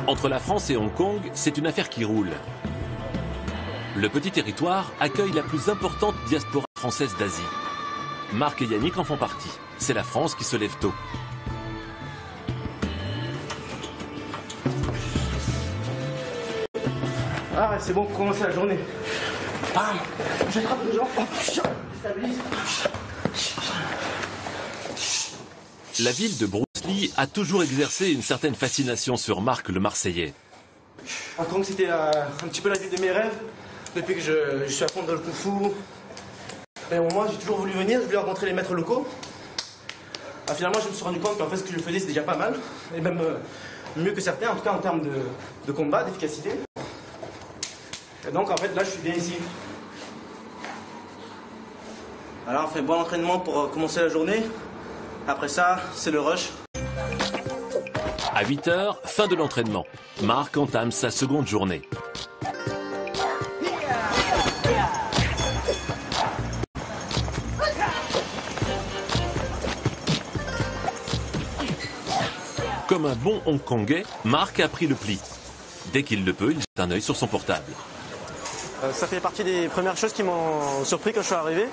Entre la France et Hong Kong, c'est une affaire qui roule. Le petit territoire accueille la plus importante diaspora française d'Asie. Marc et Yannick en font partie. C'est la France qui se lève tôt. Ah ouais, c'est bon pour commencer la journée. Bam, j'attrape le gens. Stabilise. La ville de Bruce Lee a toujours exercé une certaine fascination sur Marc le Marseillais. Hong Kong, c'était un petit peu la ville de mes rêves. Depuis que je suis à fond dans le kung-fu. Et moi, j'ai toujours voulu venir, je voulais rencontrer les maîtres locaux. Finalement, je me suis rendu compte qu'en fait, ce que je faisais, c'est déjà pas mal. Et même mieux que certains, en tout cas en termes de combat, d'efficacité. Et donc, en fait, là, je suis bien ici. Alors, on fait bon entraînement pour commencer la journée. Après ça, c'est le rush. À 8 h, fin de l'entraînement. Marc entame sa seconde journée. Comme un bon Hongkongais, Marc a pris le pli. Dès qu'il le peut, il jette un œil sur son portable. Ça fait partie des premières choses qui m'ont surpris quand je suis arrivé.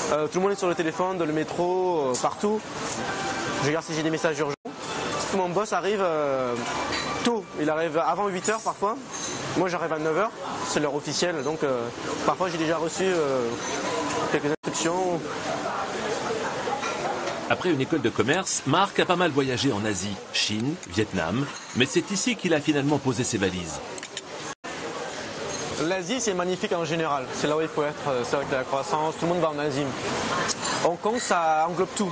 Tout le monde est sur le téléphone, dans le métro, partout. Je regarde si j'ai des messages urgents. Mon boss arrive tôt, il arrive avant 8 h parfois. Moi j'arrive à 9 h, c'est l'heure officielle, donc parfois j'ai déjà reçu quelques instructions. Après une école de commerce, Marc a pas mal voyagé en Asie, Chine, Vietnam, mais c'est ici qu'il a finalement posé ses valises. L'Asie, c'est magnifique en général. C'est là où il faut être. C'est avec la croissance. Tout le monde va en Asie. Hong Kong, ça englobe tout.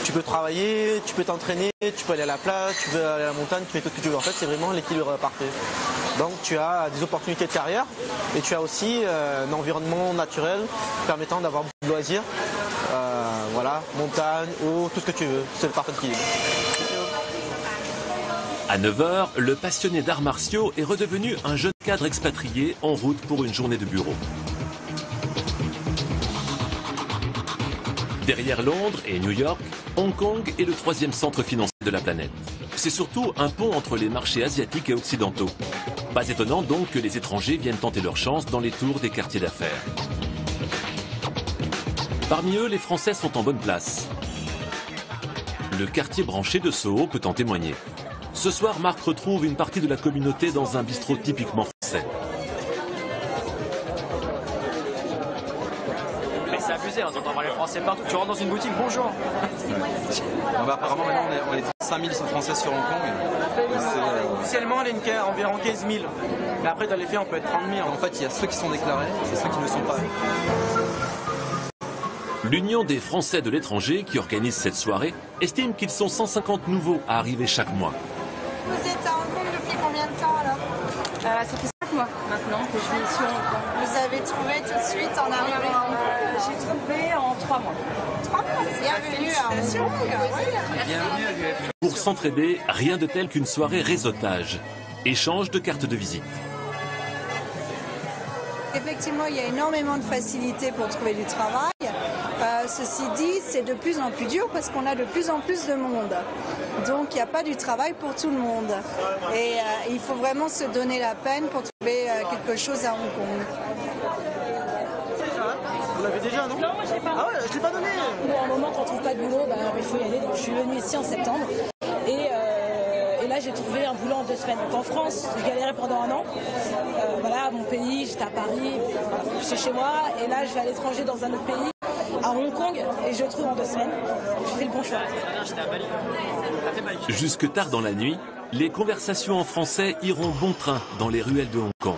Tu peux travailler, tu peux t'entraîner, tu peux aller à la plage, tu peux aller à la montagne, tu fais tout ce que tu veux. En fait, c'est vraiment l'équilibre parfait. Donc, tu as des opportunités de carrière et tu as aussi un environnement naturel permettant d'avoir beaucoup de loisirs. Voilà, montagne, eau, tout ce que tu veux. C'est le parfait équilibre. À 9 h, le passionné d'arts martiaux est redevenu un jeune cadre expatrié en route pour une journée de bureau. Derrière Londres et New York, Hong Kong est le troisième centre financier de la planète. C'est surtout un pont entre les marchés asiatiques et occidentaux. Pas étonnant donc que les étrangers viennent tenter leur chance dans les tours des quartiers d'affaires. Parmi eux, les Français sont en bonne place. Le quartier branché de Soho peut en témoigner. Ce soir, Marc retrouve une partie de la communauté dans un bistrot typiquement français. Mais c'est abusé, on entend parler français partout. Tu rentres dans une boutique, bonjour. Apparemment, maintenant, on est 5100 Français sur Hong Kong. Officiellement, on est environ 15 000. Mais après, dans les faits, on peut être 30 000. En fait, il y a ceux qui sont déclarés et ceux qui ne le sont pas. L'Union des Français de l'étranger, qui organise cette soirée, estime qu'ils sont 150 nouveaux à arriver chaque mois. Vous êtes à Hong Kong depuis combien de temps alors? Ça fait 5 mois maintenant que je vis sur Hong Kong. Vous avez trouvé tout de suite en arrivant à Hong Kong? J'ai trouvé en 3 mois. 3 mois. Bienvenue à Hong Kong. Pour s'entraider, rien de tel qu'une soirée réseautage. Échange de cartes de visite. Effectivement, il y a énormément de facilité pour trouver du travail. Ceci dit, c'est de plus en plus dur parce qu'on a de plus en plus de monde. Donc, il n'y a pas du travail pour tout le monde. Et il faut vraiment se donner la peine pour trouver quelque chose à Hong Kong. Vous l'avez déjà, non? Non, moi je l'ai pas. Ah ouais, je l'ai pas donné. À un moment, quand on trouve pas de boulot, il faut y aller. Donc, je suis venue ici en septembre. Et là, j'ai trouvé un boulot en 2 semaines. Donc, en France, j'ai galéré pendant 1 an. Voilà, mon pays, j'étais à Paris, j'étais chez moi. Et là, je vais à l'étranger dans un autre pays, à Hong Kong, et je trouve en 2 semaines. J'ai fait le bon choix. Jusque tard dans la nuit, les conversations en français iront bon train dans les ruelles de Hong Kong.